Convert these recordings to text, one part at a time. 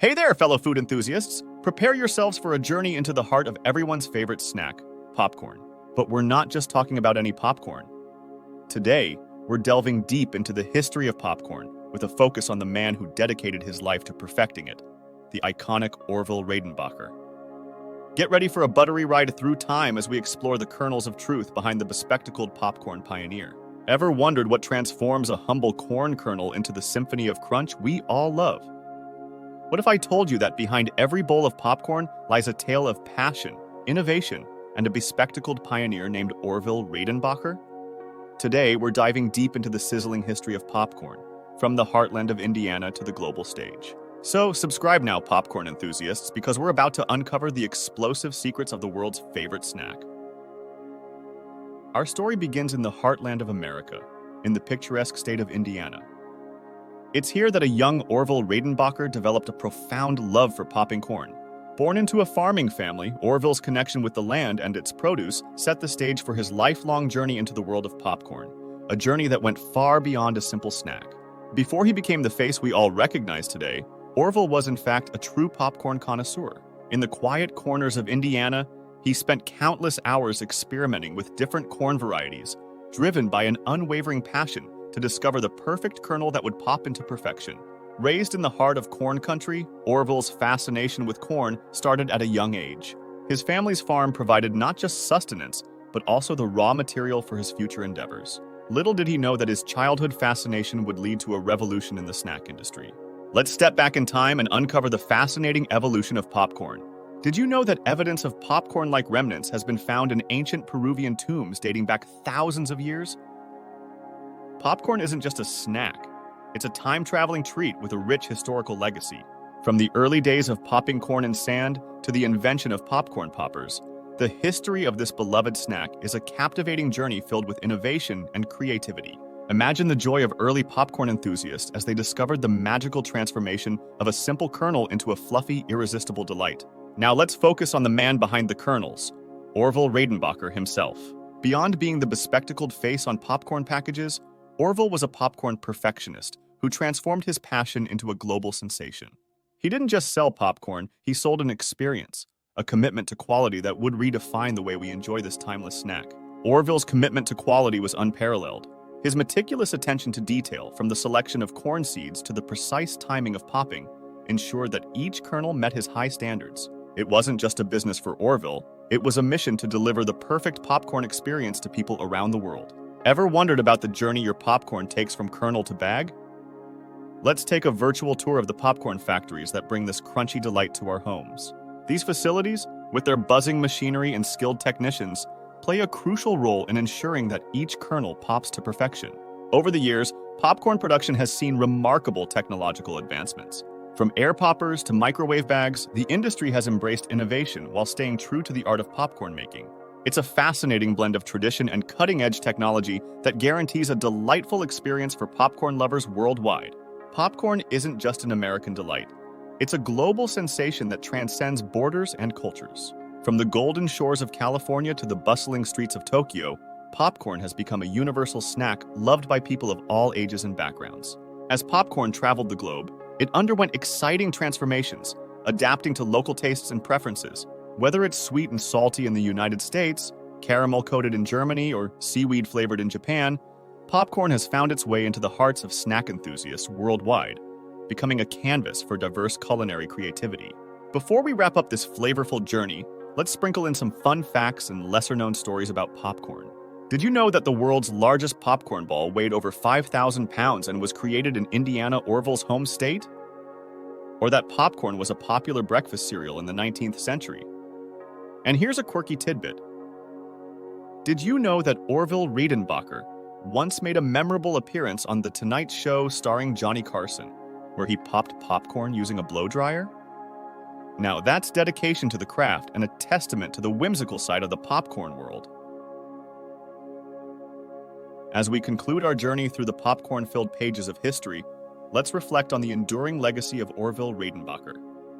Hey there, fellow food enthusiasts! Prepare yourselves for a journey into the heart of everyone's favorite snack, popcorn. But we're not just talking about any popcorn. Today, we're delving deep into the history of popcorn, with a focus on the man who dedicated his life to perfecting it, the iconic Orville Redenbacher. Get ready for a buttery ride through time as we explore the kernels of truth behind the bespectacled popcorn pioneer. Ever wondered what transforms a humble corn kernel into the symphony of crunch we all love? What if I told you that behind every bowl of popcorn lies a tale of passion, innovation, and a bespectacled pioneer named Orville Redenbacher? Today, we're diving deep into the sizzling history of popcorn, from the heartland of Indiana to the global stage. So, subscribe now, popcorn enthusiasts, because we're about to uncover the explosive secrets of the world's favorite snack. Our story begins in the heartland of America, in the picturesque state of Indiana. It's here that a young Orville Redenbacher developed a profound love for popping corn. Born into a farming family, Orville's connection with the land and its produce set the stage for his lifelong journey into the world of popcorn, a journey that went far beyond a simple snack. Before he became the face we all recognize today, Orville was in fact a true popcorn connoisseur. In the quiet corners of Indiana, he spent countless hours experimenting with different corn varieties, driven by an unwavering passion to discover the perfect kernel that would pop into perfection. Raised in the heart of corn country, Orville's fascination with corn started at a young age. His family's farm provided not just sustenance, but also the raw material for his future endeavors. Little did he know that his childhood fascination would lead to a revolution in the snack industry. Let's step back in time and uncover the fascinating evolution of popcorn. Did you know that evidence of popcorn-like remnants has been found in ancient Peruvian tombs dating back thousands of years? Popcorn isn't just a snack. It's a time-traveling treat with a rich historical legacy. From the early days of popping corn in sand to the invention of popcorn poppers, the history of this beloved snack is a captivating journey filled with innovation and creativity. Imagine the joy of early popcorn enthusiasts as they discovered the magical transformation of a simple kernel into a fluffy, irresistible delight. Now let's focus on the man behind the kernels, Orville Redenbacher himself. Beyond being the bespectacled face on popcorn packages, Orville was a popcorn perfectionist who transformed his passion into a global sensation. He didn't just sell popcorn, he sold an experience, a commitment to quality that would redefine the way we enjoy this timeless snack. Orville's commitment to quality was unparalleled. His meticulous attention to detail, from the selection of corn seeds to the precise timing of popping, ensured that each kernel met his high standards. It wasn't just a business for Orville, it was a mission to deliver the perfect popcorn experience to people around the world. Ever wondered about the journey your popcorn takes from kernel to bag? Let's take a virtual tour of the popcorn factories that bring this crunchy delight to our homes. These facilities, with their buzzing machinery and skilled technicians, play a crucial role in ensuring that each kernel pops to perfection. Over the years, popcorn production has seen remarkable technological advancements. From air poppers to microwave bags, the industry has embraced innovation while staying true to the art of popcorn making. It's a fascinating blend of tradition and cutting-edge technology that guarantees a delightful experience for popcorn lovers worldwide. Popcorn isn't just an American delight. It's a global sensation that transcends borders and cultures. From the golden shores of California to the bustling streets of Tokyo, popcorn has become a universal snack loved by people of all ages and backgrounds. As popcorn traveled the globe, it underwent exciting transformations, adapting to local tastes and preferences. Whether it's sweet and salty in the United States, caramel-coated in Germany, or seaweed-flavored in Japan, popcorn has found its way into the hearts of snack enthusiasts worldwide, becoming a canvas for diverse culinary creativity. Before we wrap up this flavorful journey, let's sprinkle in some fun facts and lesser-known stories about popcorn. Did you know that the world's largest popcorn ball weighed over 5,000 pounds and was created in Indiana, Orville's home state? Or that popcorn was a popular breakfast cereal in the 19th century? And here's a quirky tidbit. Did you know that Orville Redenbacher once made a memorable appearance on The Tonight Show starring Johnny Carson, where he popped popcorn using a blow dryer? Now that's dedication to the craft and a testament to the whimsical side of the popcorn world. As we conclude our journey through the popcorn-filled pages of history, let's reflect on the enduring legacy of Orville Redenbacher.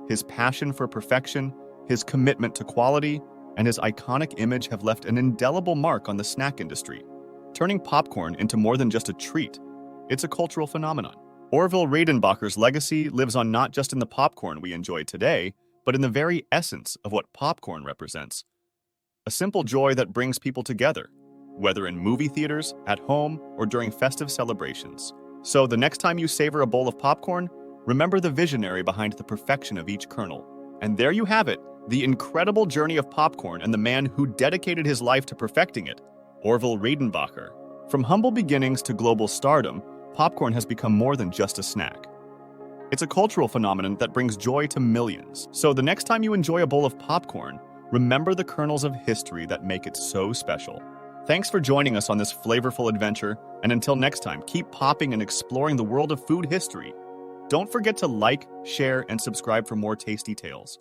His passion for perfection, his commitment to quality, and his iconic image have left an indelible mark on the snack industry, turning popcorn into more than just a treat. It's a cultural phenomenon. Orville Redenbacher's legacy lives on not just in the popcorn we enjoy today, but in the very essence of what popcorn represents. A simple joy that brings people together, whether in movie theaters, at home, or during festive celebrations. So the next time you savor a bowl of popcorn, remember the visionary behind the perfection of each kernel. And there you have it, the incredible journey of popcorn and the man who dedicated his life to perfecting it, Orville Redenbacher. From humble beginnings to global stardom, popcorn has become more than just a snack. It's a cultural phenomenon that brings joy to millions. So the next time you enjoy a bowl of popcorn, remember the kernels of history that make it so special. Thanks for joining us on this flavorful adventure, and until next time, keep popping and exploring the world of food history. Don't forget to like, share, and subscribe for more tasty tales.